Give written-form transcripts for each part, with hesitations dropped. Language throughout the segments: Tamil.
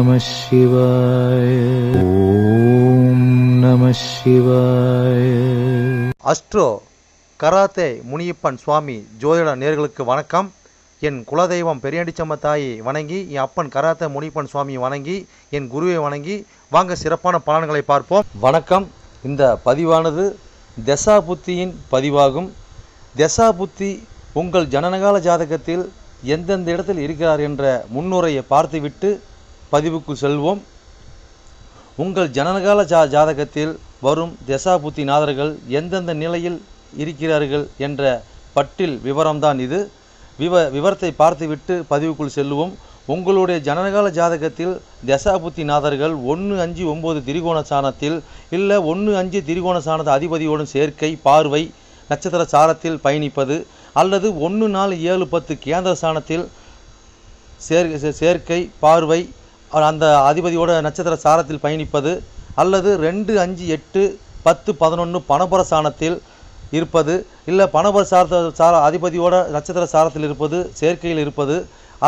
நம சிவாய. ஓம் நம சிவாய. அஸ்ட்ரோ கராத்தே முனியப்பன் சுவாமி ஜோதிட நேயர்களுக்கு வணக்கம். என் குலதெய்வம் பெரியாண்டிச்சம்ம தாயை வணங்கி, என் அப்பன் கராத்தே முனியப்பன் சுவாமியை வணங்கி, என் குருவை வணங்கி வாங்க சிறப்பான பலன்களை பார்ப்போம். வணக்கம். இந்த பதிவானது தசா புத்தியின் பதிவாகும். தசா புத்தி உங்கள் ஜனனகால ஜாதகத்தில் எந்தெந்த இடத்தில் இருக்கிறார் என்ற முன்னுரையை பார்த்துவிட்டு பதிவுக்குள் செல்வோம். உங்கள் ஜனனகால ஜாதகத்தில் வரும் தசா புத்தி நாதர்கள் எந்தெந்த நிலையில் இருக்கிறார்கள் என்ற பட்டியல் விவரம்தான் இது. விவரத்தை பார்த்துவிட்டு பதிவுக்குள் செல்லுவோம். உங்களுடைய ஜனனகால ஜாதகத்தில் தசாபுத்தி நாதர்கள் 1-5-9 திரிகோண சாணத்தில் இல்லை 1-5 திரிகோண சாணத்தை அதிபதியோடும் சேர்க்கை பார்வை நட்சத்திர சாரத்தில் பயணிப்பது, அல்லது 1-4-7-10 கேந்திர சாணத்தில் சேர்க்கை பார்வை அந்த அதிபதியோட நட்சத்திர சாரத்தில் பயணிப்பது, அல்லது 2-5-8-10-11 பணபர சாணத்தில் இருப்பது, இல்லை பணபர அதிபதியோட நட்சத்திர சாரத்தில் இருப்பது சேர்க்கையில் இருப்பது,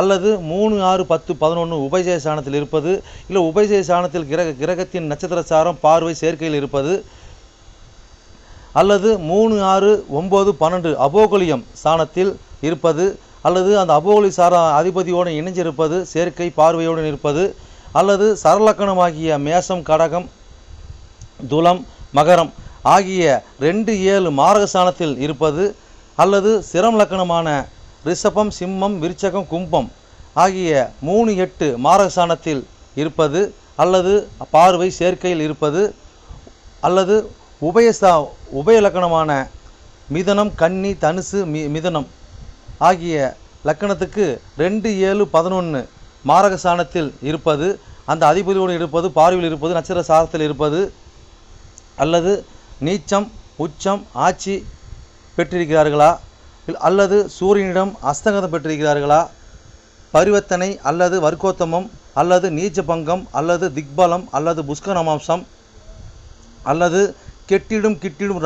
அல்லது 3-6-10-11 உபயஜய சாணத்தில் இருப்பது, இல்லை உபயஜய சாணத்தில் கிரகத்தின் நட்சத்திர சாரம் பார்வை சேர்க்கையில் இருப்பது, அல்லது 3-6-9-12 அபோகலியம் சாணத்தில் இருப்பது, அல்லது அந்த அபோகலி சார அதிபதியோடு இணைஞ்சிருப்பது சேர்க்கை பார்வையோடு இருப்பது, அல்லது சரலக்கணமாகிய மேசம் கடகம் துலம் மகரம் ஆகிய 2-7 மாரகஸ்தானத்தில் இருப்பது, அல்லது சிரம் லக்கணமான ரிஷபம் சிம்மம் விருச்சகம் கும்பம் ஆகிய 3-8 மாரகஸ்தானத்தில் இருப்பது, அல்லது பார்வை சேர்க்கையில் இருப்பது, அல்லது உபய லக்கணமான மிதனம் கன்னி தனுசு மிதனம் ஆகிய லக்கணத்துக்கு 2-7-11 மாரகஸ்தானத்தில் இருப்பது, அந்த அதிபதியோடு இருப்பது பார்வையில் இருப்பது நட்சத்திர சாரத்தில் இருப்பது, அல்லது நீச்சம் உச்சம் ஆட்சி பெற்றிருக்கிறார்களா, அல்லது சூரியனிடம் அஸ்தங்கதம் பெற்றிருக்கிறார்களா, பரிவர்த்தனை அல்லது வர்க்கோத்தமம் அல்லது நீச்ச பங்கம் அல்லது திக்பலம் அல்லது புஷ்கரமாம்சம் அல்லது கெட்டிடும்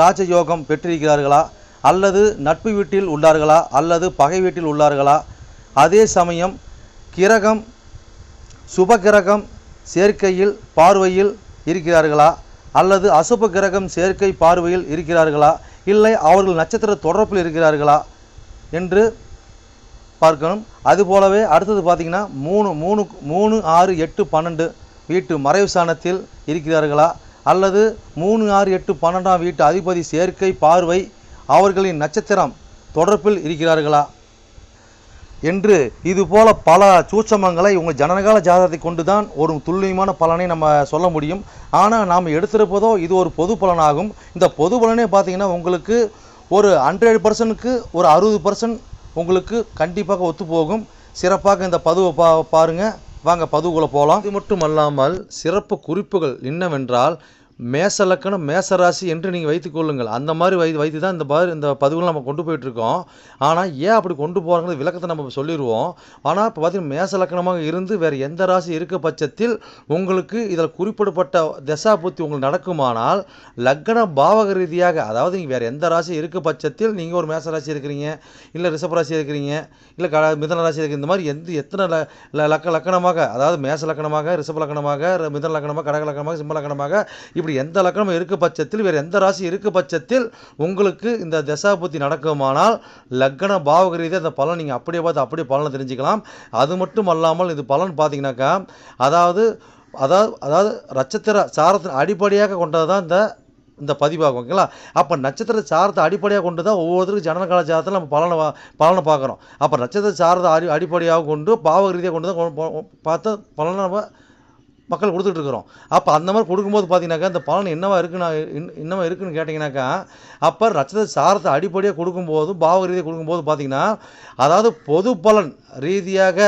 ராஜயோகம் பெற்றிருக்கிறார்களா, அல்லது நட்பு வீட்டில் உள்ளார்களா அல்லது பகை வீட்டில் உள்ளார்களா, அதே சமயம் கிரகம் சுபகிரகம் சேர்க்கையில் பார்வையில் இருக்கிறார்களா, அல்லது அசுப கிரகம் சேர்க்கை பார்வையில் இருக்கிறார்களா, இல்லை அவர்கள் நட்சத்திர தொடர்பில் இருக்கிறார்களா என்று பார்க்கணும். அதுபோலவே அடுத்தது பார்த்திங்கன்னா 3-6-8-12 வீட்டு மறைவு சாணத்தில் இருக்கிறார்களா, அல்லது 3-6-8-12 வீட்டு அதிபதி சேர்க்கை பார்வை அவர்களின் நட்சத்திரம் தொடர்பில் இருக்கிறார்களா என்று இதுபோல பல சூட்சமங்களை உங்கள் ஜனனகால ஜாதகத்தை கொண்டு தான் ஒரு துல்லியமான பலனை நம்ம சொல்ல முடியும். ஆனால் நாம் எடுத்திருப்பதோ இது ஒரு பொது பலனாகும். இந்த பொது பலனே பார்த்திங்கன்னா உங்களுக்கு ஒரு 100%க்கு ஒரு 60% உங்களுக்கு கண்டிப்பாக ஒத்து போகும். சிறப்பாக இந்த பதிவை பாருங்கள். வாங்க பதிவுக்குள்ளே போகலாம். இது மட்டும் அல்லாமல் சிறப்பு குறிப்புகள் என்னவென்றால் மேச லக்கணம் மேசராசி என்று நீங்கள் வைத்துக்கொள்ளுங்கள். அந்த மாதிரி வைத்து தான் இந்த பதிவுகளை நம்ம கொண்டு போயிட்டுருக்கோம். ஆனால் ஏன் அப்படி கொண்டு போகிறாங்கிறது விளக்கத்தை நம்ம சொல்லிடுவோம். ஆனால் இப்போ பார்த்திங்கன்னா மேச லக்கணமாக இருந்து வேறு எந்த ராசி இருக்க பட்சத்தில் உங்களுக்கு இதில் குறிப்பிடப்பட்ட தசா புத்தி உங்களுக்கு நடக்குமானால் லக்கண பாவக ரீதியாக, அதாவது நீங்கள் வேறு எந்த ராசி இருக்க பட்சத்தில் நீங்கள் ஒரு மேச ராசி இருக்கிறீங்க, இல்லை ரிஷப ராசி இருக்கிறீங்க, இல்லை மிதன ராசி இருக்கிற இந்த மாதிரி எத்தனை லக்கணமாக, அதாவது மேச லக்கணமாக ரிஷப லக்கணமாக மிதன லக்கணமாக கடக லக்கணமாக சிம்ம லக்கணமாக இப்படி எந்த லக்கணம் இருக்க பட்சத்தில் வேறு எந்த ராசி இருக்க பட்சத்தில் உங்களுக்கு இந்த தசாபுத்தி நடக்குமானால் லக்கண பாவக ரீதியாக அந்த பலன் நீங்கள் அப்படியே பார்த்து அப்படியே பலனை தெரிஞ்சுக்கலாம். அது மட்டும் அல்லாமல் இது பலன் பார்த்தீங்கன்னாக்கா அதாவது நட்சத்திர சாரத்தின் அடிப்படையாக கொண்டது தான் இந்த பதிவாகும். ஓகேங்களா? அப்போ நட்சத்திர சாரத்தை அடிப்படையாக கொண்டு தான் ஒவ்வொருத்தருக்கும் ஜனனகால ஜாதகத்தில் நம்ம பலனை பார்க்குறோம். அப்போ நட்சத்திர சாரத்தை அடிப்படையாக கொண்டு பாவக ரீதியாக கொண்டு தான் பார்த்து பலனை நம்ம மக்கள் கொடுத்துட்ருக்குறோம். அப்போ அந்த மாதிரி கொடுக்கும்போது பார்த்தீங்கன்னாக்கா இந்த பலன் என்னவா இருக்குன்னு கேட்டிங்கனாக்கா, அப்போ நட்சத்திர சாரத்தை அடிப்படையாக கொடுக்கும்போது பாவக ரீதியாக கொடுக்கும்போது பார்த்தீங்கன்னா அதாவது பொது பலன் ரீதியாக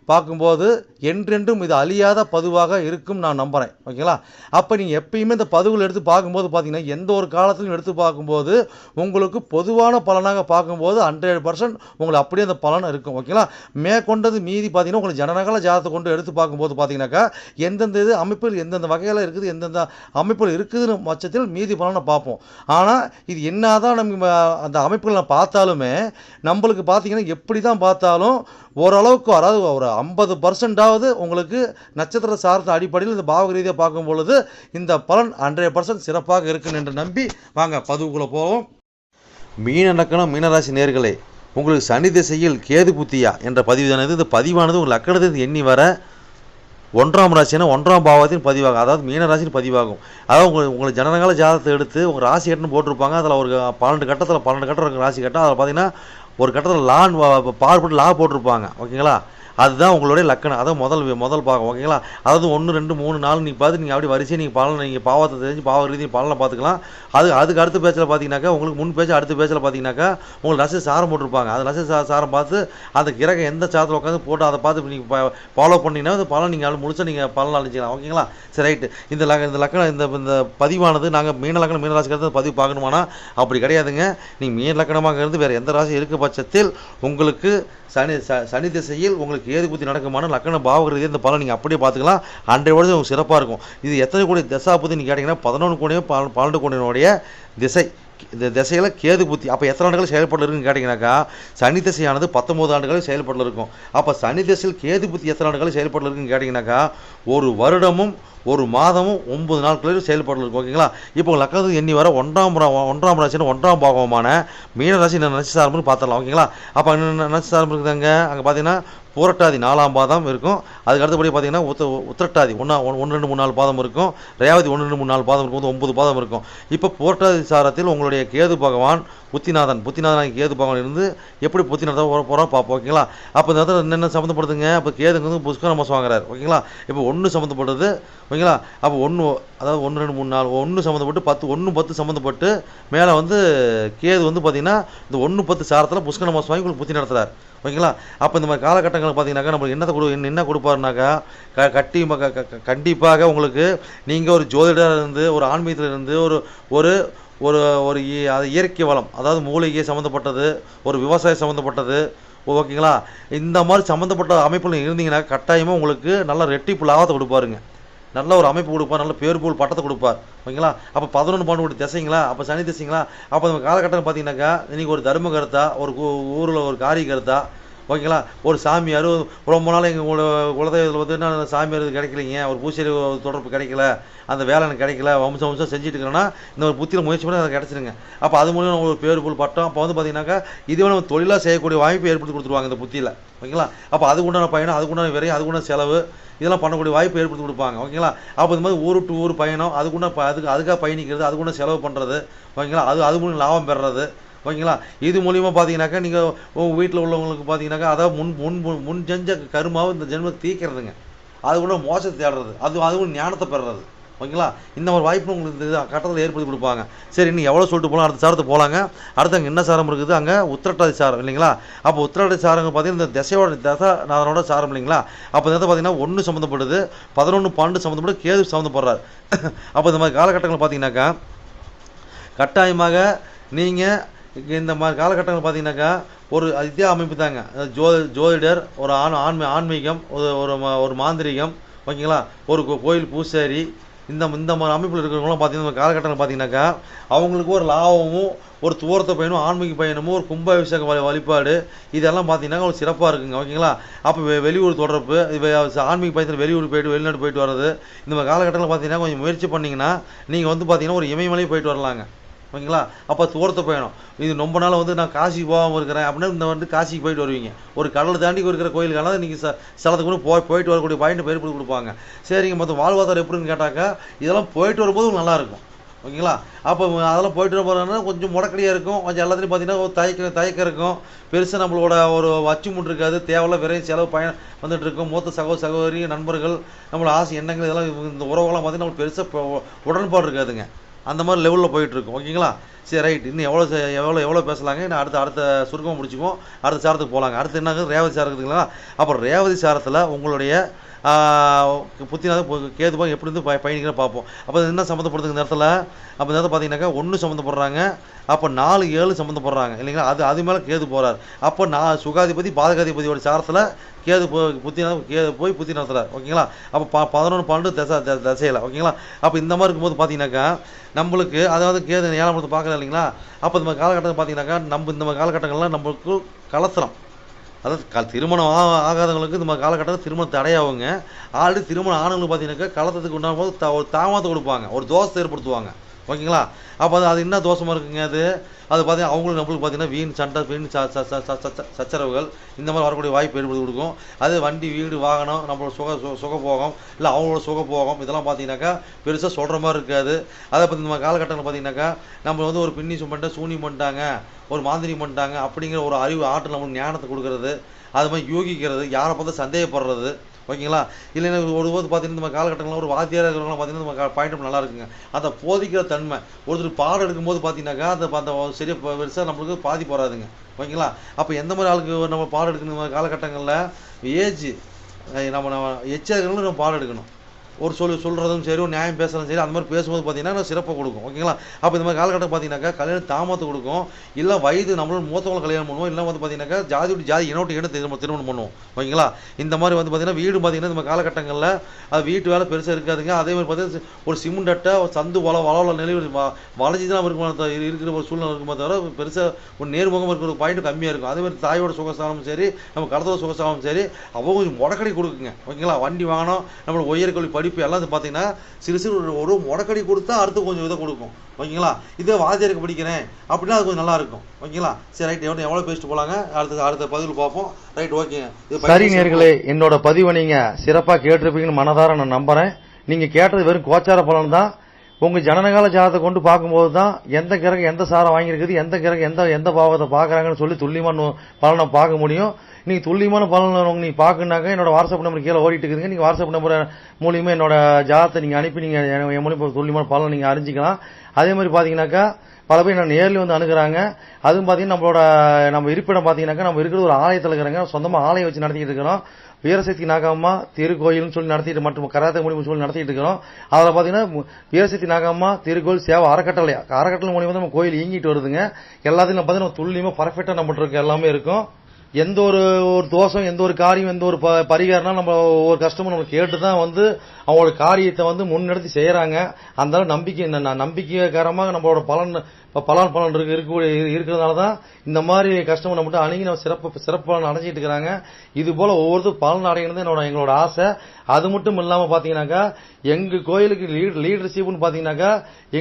பார்க்கும்போது என்றென்றும் இது அழியாத பதிவாக இருக்கும் நான் நம்புகிறேன். ஓகேங்களா? அப்போ நீங்கள் எப்பயுமே இந்த பதிவுகள் எடுத்து பார்க்கும்போது பார்த்தீங்கன்னா எந்த ஒரு காலத்திலும் எடுத்து பார்க்கும்போது உங்களுக்கு பொதுவான பலனாக பார்க்கும்போது 100% உங்களுக்கு அப்படியே அந்த பலன் இருக்கும். ஓகேங்களா? மேற்கொண்டது மீதி பார்த்தீங்கன்னா உங்களுக்கு ஜனனகால ஜாதகத்தை கொண்டு எடுத்து பார்க்கும்போது பார்த்தீங்கன்னாக்கா எந்தெந்த இது அமைப்பில் எந்தெந்த வகையில் இருக்குது எந்தெந்த அமைப்பில் இருக்குதுன்னு பட்சத்தில் மீதி பலனை பார்ப்போம். ஆனால் இது என்ன தான் நம்ம அந்த அமைப்புகளை பார்த்தாலுமே நம்மளுக்கு பார்த்தீங்கன்னா எப்படி தான் பார்த்தாலும் ஓரளவுக்கு, அதாவது ஒரு 50% அதாவது உங்களுக்கு நட்சத்திர சார்ந்த அடிப்படையில் இந்த பாவக ரீதியாக பார்க்கும் பொழுது இந்த பலன் 100% சிறப்பாக இருக்குன்னு என்று நம்பி வாங்க பதிவுக்குள்ளே போவோம். மீன லக்கணம் மீனராசி நேர்களே, உங்களுக்கு சனி திசையில் கேது புத்தியா என்ற பதிவுதானது. இந்த பதிவானது உங்கள் லக்கணத்தை எண்ணி வர 1ஆம் ராசினா 1ஆம் பாவத்தின் பதிவாகும், அதாவது மீன ராசின்னு பதிவாகும். அதாவது உங்களுக்கு ஜனனகால ஜாதகத்தை எடுத்து உங்கள் ராசி கட்டணும் போட்டிருப்பாங்க. அதில் ஒரு 12 கட்டம் இருக்கும் ராசி கட்டம். அதில் பார்த்தீங்கன்னா ஒரு கட்டத்தில் லான் பார்ப்பட்டு லா போட்டிருப்பாங்க. ஓகேங்களா, அதுதான் உங்களுடைய லக்கணம். அதான் முதல் பாகம். ஓகேங்களா, அதாவது 1 2 3 4 நீங்கள் பார்த்து நீங்கள் அப்படி வரிசையை நீங்கள் பலன் நீங்கள் பாவத்தை தெரிஞ்சு பாவ ரீதியை பலனை பார்த்துக்கலாம். அதுக்கு அடுத்த பேச்சில் பார்த்தீங்கன்னாக்கா உங்களுக்கு முன் பேச்சு அடுத்த பேச்சில் பார்த்தீங்கன்னாக்கா உங்களுக்கு நட்சத்திர சாரம் போட்டிருப்பாங்க. அந்த நட்சத்திர சாரம் பார்த்து அந்த கிரகம் எந்த சாரத்தில் உட்காந்து போட்டு அதை பார்த்து நீங்கள் ஃபாலோ பண்ணிங்கன்னா அந்த பலன் நீங்கள் முழுசாக நீங்கள் பலன் அழிச்சிக்கலாம். ஓகேங்களா, சரி ரைட்டு. இந்த லக்கணம் இந்த பதிவானது நாங்கள் மீன லக்கணம் மீனராசிக்கு பதிவு பார்க்கணுமானா அப்படி கிடையாதுங்க. நீங்கள் மீன லக்கணமாக இருந்து வேறு எந்த ராசி இருக்க பட்சத்தில் உங்களுக்கு சனி திசையில் உங்களுக்கு ஏது புத்தி நடக்குமான லக்கண பாவக ரீதியாக இந்த பலன் நீங்கள் அப்படியே பார்த்துக்கலாம். 100% உங்களுக்கு சிறப்பாக இருக்கும். இது எத்தனை கோடி தசா புத்தி நீங்கள் கேட்டிங்கன்னா 11 கோடியும் 12 கோடியினுடைய திசை. இந்த திசையில் கேது புத்தி அப்போ எத்தனை ஆண்டுகள் செயல்பட்டு இருக்குன்னு கேட்டிங்கனாக்கா சனி திசையானது 19 ஆண்டுகள் செயல்பட்டு இருக்கும். அப்போ சனி திசையில் கேது புத்தி எத்தனை ஆண்டுகள் செயல்பட்டு இருக்குன்னு கேட்டிங்கனாக்கா ஒரு வருடமும் ஒரு மாதமும் 9 நாட்களில் செயல்பட்டு இருக்கும். ஓகேங்களா, இப்போ லக்கணத்துக்கு எண்ணி வர 1ஆம் ராசின்னு 1ஆம் பாகமான மீனராசி நட்சத்திரம்னு பார்த்துடலாம். ஓகேங்களா, அப்போ நட்சத்திரம் இருக்குதாங்க. அங்கே பார்த்தீங்கன்னா புரட்டாதி 4ஆம் பாதம் இருக்கும். அதுக்கு அடுத்தபடி பார்த்தீங்கன்னா உத்திரட்டாதி 1 2 3 4 பாதம் இருக்கும். ரேவதி 1 2 3 4 பாதம் இருக்கும். 9 பாதம் இருக்கும். இப்போ புரட்டாதி சாரத்தில் உங்களுடைய கேது பகவான் புத்திநாதன் கேது பகவான் இருந்து எப்படி புத்தி நடத்த போகிறோம் பார்ப்போம். ஓகேங்களா, அப்போ இந்த இடத்துல என்னென்ன சம்மந்தப்படுதுங்க. அப்போ கேதுங்க வந்து புஷ்கர மாதம் வாங்குறாரு. ஓகேங்களா, இப்போ 1 சம்மந்தப்படுது. ஓகேங்களா, அப்போ 1 அதாவது 1 2 3 4 1 சம்மந்தப்பட்டு 10 சம்மந்தப்பட்டு மேலே வந்து கேது வந்து பார்த்தீங்கன்னா இந்த 1 10 சாரத்தில் புஷ்கர மாதம் வாங்கி உங்களுக்கு புத்தி நடத்துகிறார். ஓகேங்களா, அப்போ இந்த மாதிரி காலகட்டங்கள் பார்த்தீங்கன்னாக்கா நம்மளுக்கு என்ன கொடுப்பாருனாக்கா கண்டிப்பாக உங்களுக்கு நீங்கள் ஒரு ஜோதிடர் இருந்து ஒரு ஆன்மீகத்தில் இருந்து ஒரு ஒரு ஒரு அது இயற்கை வளம், அதாவது மூலிகை சம்மந்தப்பட்டது, ஒரு விவசாயம் சம்மந்தப்பட்டது. ஓகேங்களா, இந்த மாதிரி சம்மந்தப்பட்ட அமைப்பில் இருந்தீங்கன்னா கட்டாயமாக உங்களுக்கு நல்ல ரெட்டிப்பு லாபத்தை கொடுப்பாருங்க. நல்ல ஒரு அமைப்பு கொடுப்பார், நல்ல பேர் போல் பட்டத்தை கொடுப்பார். ஓகேங்களா, அப்போ 11 12 திசைங்களா, அப்போ சனி திசைங்களா. அப்போ நம்ம காலகட்டம் பார்த்தீங்கன்னாக்கா இன்றைக்கி ஒரு தர்ம கருத்தா, ஒரு ஊரில் ஒரு காரிய கருத்தா. ஓகேங்களா, ஒரு சாமியார் ரொம்ப நாள் எங்கள் குலதெய்வத்தில் பார்த்தீங்கன்னா சாமியார் கிடைக்கலைங்க, ஒரு பூசரி தொடர்பு கிடைக்கல, அந்த வேலை எனக்கு கிடைக்கல, வம்சம் செஞ்சுட்டு இருக்கிறேன்னா இந்த ஒரு புத்தியில் முயற்சி பண்ணி அதை கிடச்சிருங்க. அப்போ அது மூலம் ஒரு பேர் போல் பட்டம். அப்போ வந்து பார்த்தீங்கன்னாக்கா இதுவே நம்ம தொழிலாக செய்யக்கூடிய வாய்ப்பு ஏற்படுத்தி கொடுத்துருவாங்க இந்த புத்தியில். ஓகேங்களா, அப்போ அதுக்குண்டான பயணம், அதுக்குண்டான விரையும், அதுக்குண்டான செலவு இதெல்லாம் பண்ணக்கூடிய வாய்ப்பு ஏற்படுத்தி கொடுப்பாங்க. ஓகேங்களா, அப்போ இந்த மாதிரி ஊர் டு ஊர் பயணம், அதுக்காக பயணிக்கிறது, அதுக்குண்டான செலவு பண்ணுறது. ஓகேங்களா, அது மூலம் லாபம் பெறுறது. ஓகேங்களா, இது மூலிமா பார்த்தீங்கன்னாக்கா நீங்கள் உங்கள் வீட்டில் உள்ளவங்களுக்கு பார்த்தீங்கன்னாக்கா அதாவது முன் செஞ்ச கருமாவை இந்த ஜென்மத்தை தீக்கிறதுங்க. அது கூட மோசத்தை தேடுறது, அது ஞானத்தை பெறுறது. ஓகேங்களா, இந்த மாதிரி வாய்ப்பு உங்களுக்கு கட்டத்தில் ஏற்படுத்தி கொடுப்பாங்க. சரி, இன்னும் எவ்வளோ சொல்லிட்டு போகலாம், அடுத்த சாரத்தை போகலாங்க. அடுத்து அங்கே என்ன சாரம் இருக்குது, அங்கே உத்திரட்டாதி சாரம் இல்லைங்களா. அப்போ உத்திரட்டாதி சாரங்க பார்த்தீங்கன்னா இந்த தசைநாதனோட சாரம் இல்லைங்களா. அப்போ இந்த பார்த்தீங்கன்னா 1 சம்மந்தப்படுது, 11 12 சம்மந்தப்பட்டு கேது சம்மந்தப்படுறாரு. அப்போ இந்த மாதிரி காலகட்டங்கள் பார்த்தீங்கன்னாக்கா கட்டாயமாக நீங்கள் இந்த மாதிரி காலகட்டங்கள் பார்த்தீங்கன்னாக்கா ஒரு வித்தியா அமைப்பு தாங்க. ஜோதிடர், ஒரு ஆன்மீகம், ஒரு மாந்திரிகம். ஓகேங்களா, ஒரு கோயில் பூசாரி, இந்த மாதிரி அமைப்பில் இருக்கிறவங்களாம் பார்த்தீங்கன்னா காலகட்டங்கள் பார்த்தீங்கன்னாக்கா அவங்களுக்கு ஒரு லாபமும் ஒரு தூரத்தை பயணமும் ஆன்மீக பயணமும் ஒரு கும்பாபிஷேக வழிபாடு இதெல்லாம் பார்த்தீங்கன்னா ஒரு சிறப்பாக இருக்குங்க. ஓகேங்களா, அப்போ வெளியூர் தொடர்பு, ஆன்மீக பயணத்தில் வெளிநாடு போயிட்டு வர்றது, இந்த மாதிரி காலகட்டத்தில் பார்த்தீங்கன்னா கொஞ்சம் முயற்சி பண்ணிங்கன்னா நீங்கள் வந்து பார்த்தீங்கன்னா ஒரு இமயமலை போயிட்டு வரலாங்க. ஓகேங்களா, அப்போ தூரத்தை பயணம். இது ரொம்ப நாள் வந்து நான் காசிக்கு போகாமல் இருக்கிறேன் அப்படின்னா இந்த வந்து காசிக்கு போயிட்டு வருவீங்க. ஒரு கடலை தாண்டி இருக்கிற கோயிலுக்கான நீங்கள் ஸ்தலத்துக்கு போயிட்டு வரக்கூடிய பாயிண்ட் பேர் கொடுப்பாங்க. சரிங்க, மொத்தம் வாழ்வாதாரம் எப்படின்னு கேட்டாக்கா இதெல்லாம் போயிட்டு வரும்போது நல்லாயிருக்கும். ஓகேங்களா, அப்போ அதெல்லாம் போயிட்டு வர போகிறோன்னா கொஞ்சம் முடக்கடியாக இருக்கும், கொஞ்சம் எல்லாத்துலேயும் பார்த்தீங்கன்னா ஒரு தயக்கம் இருக்கும். பெருசாக நம்மளோட ஒரு அச்சுமுட்டு இருக்காது, தேவையில்ல விரையும் செலவு வந்துட்டு இருக்கும். மூத்த சகோதரி நண்பர்கள் நம்மளோட ஆசை எண்ணங்கள் இதெல்லாம் இந்த உறவுகள்லாம் பார்த்தீங்கன்னா நம்மளுக்கு பெருசாக உடன்பாடு இருக்காதுங்க. அந்த மாதிரி லெவலில் போயிட்டுருக்கும். ஓகேங்களா, சரி ரைட். இன்னும் எவ்வளோ பேசலாங்க. இன்னும் அடுத்த சுருக்கமாக முடிச்சுக்குவோம். அடுத்த சாரத்துக்கு போகலாங்க. அடுத்து என்னங்க, ரேவதி சாரம் இருக்குதுங்களா. அப்புறம் ரேவதி சாரத்தில் உங்களுடைய புத்திநாத கேதுபாக எப்படி இருந்து பயணிக்கிற பார்ப்போம். அப்போ என்ன சம்மந்தப்படுதுங்க இந்த இடத்துல. அப்போ இந்த இடத்துல பார்த்தீங்கன்னாக்கா 1 சம்மந்தப்படுறாங்க, அப்போ 4 7 சம்மந்தப்படுறாங்க இல்லைங்களா. அது மேலே கேது போகிறார். அப்போ சுகாதிபதி பாதகாதிபதியோட சாரத்தில் கேது போய் புத்தி நடத்துகிறார். ஓகேங்களா, அப்போ 11 12 திசையில். ஓகேங்களா, அப்போ இந்த மாதிரி இருக்கும்போது பார்த்தீங்கன்னாக்கா நம்மளுக்கு அதாவது கேது 7ஆம் இடத்தை பார்க்கல இல்லைங்களா. அப்போ இந்த மாதிரி காலகட்டத்தில் பார்த்தீங்கன்னாக்கா இந்த மாதிரி காலகட்டங்கள்லாம் நம்மளுக்கு கலத்திரம் அதாவது திருமணம் ஆகாதவங்களுக்கு இந்த காலகட்டத்தில் திருமணம் தடையாகுங்க. ஆல்ரெடி திருமணம் ஆனவங்களுக்கு பார்த்தீங்கன்னாக்கா கலத்தத்துக்கு உண்டாகும் போது ஒரு தாமதத்தை கொடுப்பாங்க, ஒரு தோஷத்தை ஏற்படுத்துவாங்க. ஓகேங்களா? அப்போ அது என்ன தோஷமாக இருக்குங்க? அது பார்த்தீங்கன்னா அவங்களுக்கு நம்மளுக்கு பார்த்தீங்கன்னா வீண் சண்டை, வீண் சச்சரவுகள் இந்த மாதிரி வரக்கூடிய வாய்ப்பு ஏற்படுத்தி கொடுக்கும். அது வண்டி, வீடு, வாகனம், நம்மளோட சுகபோகம் இல்லை அவங்களோட சுகபோகம் இதெல்லாம் பார்த்தீங்கன்னாக்கா பெருசாக சொல்கிற மாதிரி இருக்காது. அதை பற்றி நம்ம காலகட்டத்தில் பார்த்தீங்கன்னாக்கா நம்ம வந்து ஒரு பின்னி பண்ணிட்டு சூனியம் பண்ணிட்டாங்க, ஒரு மாந்திரியம் பண்ணிட்டாங்க அப்படிங்கிற ஒரு அறிவு ஆற்றல் நம்மளுக்கு ஞானத்தை கொடுக்கறது, அது மாதிரி யோகிக்கிறது, யாரை பார்த்து சந்தேகப்படுறது. ஓகேங்களா? இல்லைன்னா ஒரு போது பார்த்தீங்கன்னா நம்ம காலகட்டங்களில் ஒரு வாத்தியாராக இருக்கிறவங்களாம் பார்த்தீங்கன்னா நம்ம பாயிண்ட் நல்லா இருக்குங்க. அந்த போதிக்கிற தன்மை ஒருத்தர் பாடம் எடுக்கும்போது பார்த்தீங்கன்னாக்கா அந்த சரியாக பெருசாக நம்மளுக்கு பாதிப்பு வராதுங்க. ஓகேங்களா? அப்போ எந்த மாதிரி ஆளுக்கு நம்ம பாடம் எடுக்கணும் காலகட்டங்களில் ஏஜ் நம்ம எச்சார்களும் நம்ம பாடம் எடுக்கணும். ஒரு சொல்கிறதும் சரி, ஒரு நியாயம் பேசுகிறதும் சரி, அந்த மாதிரி பேசும்போது பார்த்தீங்கன்னா சிறப்பாக கொடுக்கும். ஓகேங்களா? அப்போ இந்த மாதிரி காலகட்டம் பார்த்தீங்கன்னாக்கா கல்யாணம் தாமதத்தை கொடுக்கும். இல்லை வயது நம்மளும் மூத்தவங்களை கல்யாணம் பண்ணுவோம், இல்லை வந்து பார்த்தீங்கன்னாக்கா ஜாதி விட்டு ஜாதி இனோட்டு திருமணம் பண்ணுவோம். ஓகேங்களா? இந்த மாதிரி வந்து பார்த்தீங்கன்னா வீடு பார்த்தீங்கன்னா நம்ம காலகட்டங்களில் அது வீட்டு வேலை பெருசாக இருக்காதுங்க. அதே மாதிரி பார்த்தீங்கன்னா ஒரு சிமெண்ட் அட்டை சந்து வளவள நிலை வளைஞ்சி தான் இருக்கிற ஒரு சூழ்நிலை இருக்குமே தவிர பெருசாக ஒரு நேர்முகம் இருக்கிற ஒரு பாயிண்ட் கம்மியாக இருக்கும். அதே மாதிரி தாயோட சுகஸ்தானமும் சரி, நம்ம கடத்தோட சுகஸ்தானமும் சரி, அவங்க கொஞ்சம் முடக்கடி கொடுக்குங்க. ஓகேங்களா? வண்டி வாங்கணும், நம்மளோட உயர்கல்வி படிப்பு எல்லாம் பார்த்தீங்கன்னா சிறு ஒரு முடக்கடி கொடுத்தா அடுத்து கொஞ்சம் இதை கொடுக்கும். ஓகேங்களா? இதே வாத்தியாருக்கு படிக்கிறேன் அப்படின்னா அது கொஞ்சம் நல்லா இருக்கும். ஓகேங்களா? சரி, ரைட். எவ்வளோ பேசிட்டு போலாங்க, அடுத்த பதிவில் பார்ப்போம். ரைட், ஓகேங்க. சரி நேயர்களே, என்னோட பதிவை நீங்க சிறப்பாக கேட்டிருப்பீங்கன்னு மனதார நான் நம்புறேன். நீங்க கேட்டது வெறும் கோச்சார பலன் தான். உங்க ஜனனகால ஜாதத்தை கொண்டு பார்க்கும்போது தான் எந்த கிரகம் எந்த சாரம் வாங்கியிருக்குது, எந்த கிரகம் எந்த பாவத்தை பார்க்குறாங்கன்னு சொல்லி துல்லியமான பலனை பார்க்க முடியும். நீங்க துல்லியமான பலன் நீங்க பார்க்கணுனாக்க என்னோட வாட்ஸ்அப் நம்பர் கீழே ஓடிட்டு இருக்குதுங்க. நீங்க வாட்ஸ்அப் நம்பர் மூலியமா என்னோட ஜாதத்தை நீங்க அனுப்பி நீங்க என் மூலியமா துல்லியமான பலன் நீங்க அறிஞ்சிக்கலாம். அதே மாதிரி பாத்தீங்கன்னாக்கா பல பேர் நான் நேரில் வந்து அணுகுறாங்க. அதுவும் பாத்தீங்கன்னா நம்ம இருப்பிடம் பாத்தீங்கன்னாக்கா நம்ம இருக்கிற ஒரு ஆலயத்தில் இருக்கிறாங்க. சொந்தமா ஆலயம் வச்சு நடத்திட்டு இருக்கிறோம். வீரசக்தி நாகம்மா திருக்கோயில்னு சொல்லி நடத்திட்டு மற்றும் கராத்தே மூலியமா சொல்லி நடத்திட்டு இருக்கிறோம். அதில் பாத்தீங்கன்னா வீரசக்தி நாகம்மா திருக்கோயில் சேவை அறக்கட்டளை மூலியமா நம்ம கோயில் இயங்கிட்டு வருதுங்க. எல்லாத்தையும் பாத்தீங்கன்னா துல்லியமா பர்ஃபெக்டா நம்மகிட்ட இருக்க எல்லாமே இருக்கும். எந்த ஒரு தோஷம், எந்த ஒரு காரியம், எந்த ஒரு பரிகாரம்னா நம்ம ஒரு கஸ்டமர் நம்ம கேட்டுதான் வந்து அவங்களோட காரியத்தை வந்து முன்னெடுத்து செய்யறாங்க. அந்த நம்பிக்கைகரமாக நம்மளோட பலன் இருக்கிறதுனாலதான் இந்த மாதிரி கஸ்டமர் நம்மகிட்ட அணுகி நம்ம சிறப்பு பலன் அடைஞ்சிட்டு இருக்கிறாங்க. இது போல ஒவ்வொருத்தரும் பலன் அடைகிறது எங்களோட ஆசை. அது மட்டும் இல்லாம பாத்தீங்கன்னாக்கா எங்க கோயிலுக்கு லீடர்ஷிப்னு பாத்தீங்கன்னாக்கா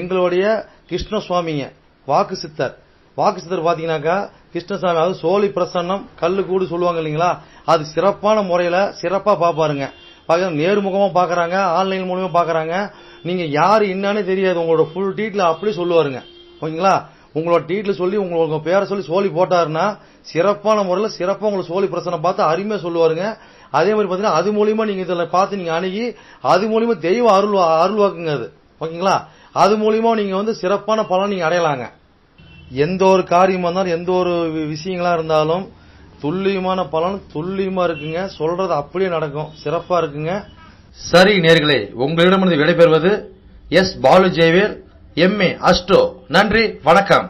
எங்களுடைய கிருஷ்ணசுவாமிங்க வாக்கு சித்தர் பாத்தீங்கன்னாக்கா கிருஷ்ணசாமி, அதாவது சோழி பிரசன்னம் கல்லு கூடு சொல்லுவாங்க இல்லீங்களா, அது சிறப்பான முறையில சிறப்பா பாப்பாருங்க. நேர்முகமா பாக்குறாங்க, ஆன்லைன் மூலமா பாக்குறாங்க. நீங்க யாரு என்னன்னு தெரியாது, உங்களோட ஃபுல் டீட்ல அப்படி சொல்லுவாருங்க. ஓகேங்களா? உங்களோட டீட்ல சொல்லி உங்க பேரை சொல்லி சோழி போட்டாருன்னா சிறப்பான முறையில சிறப்பா உங்களுக்கு சோழி பிரசனம் பார்த்து அருமையா சொல்லுவாருங்க. அதே மாதிரி பாத்தீங்கன்னா அது மூலியமா நீங்க இதுல பார்த்து நீங்க அணுகி அது மூலியமா தெய்வ அருள்வாக்குங்க அது. ஓகேங்களா? அது மூலியமா நீங்க வந்து சிறப்பான பலன் நீங்க அடையலாங்க. எந்த ஒரு காரியமா இருந்தாலும் எந்த ஒரு விஷயங்களா இருந்தாலும் துல்லியமான பலன் துல்லியமா இருக்குங்க. சொல்றது அப்படியே நடக்கும், சிறப்பா இருக்குங்க. சரி நேயர்களே, உங்களிடமிருந்து விடைபெறுவது S. Balu Jayavel, MA astro. நன்றி, வணக்கம்.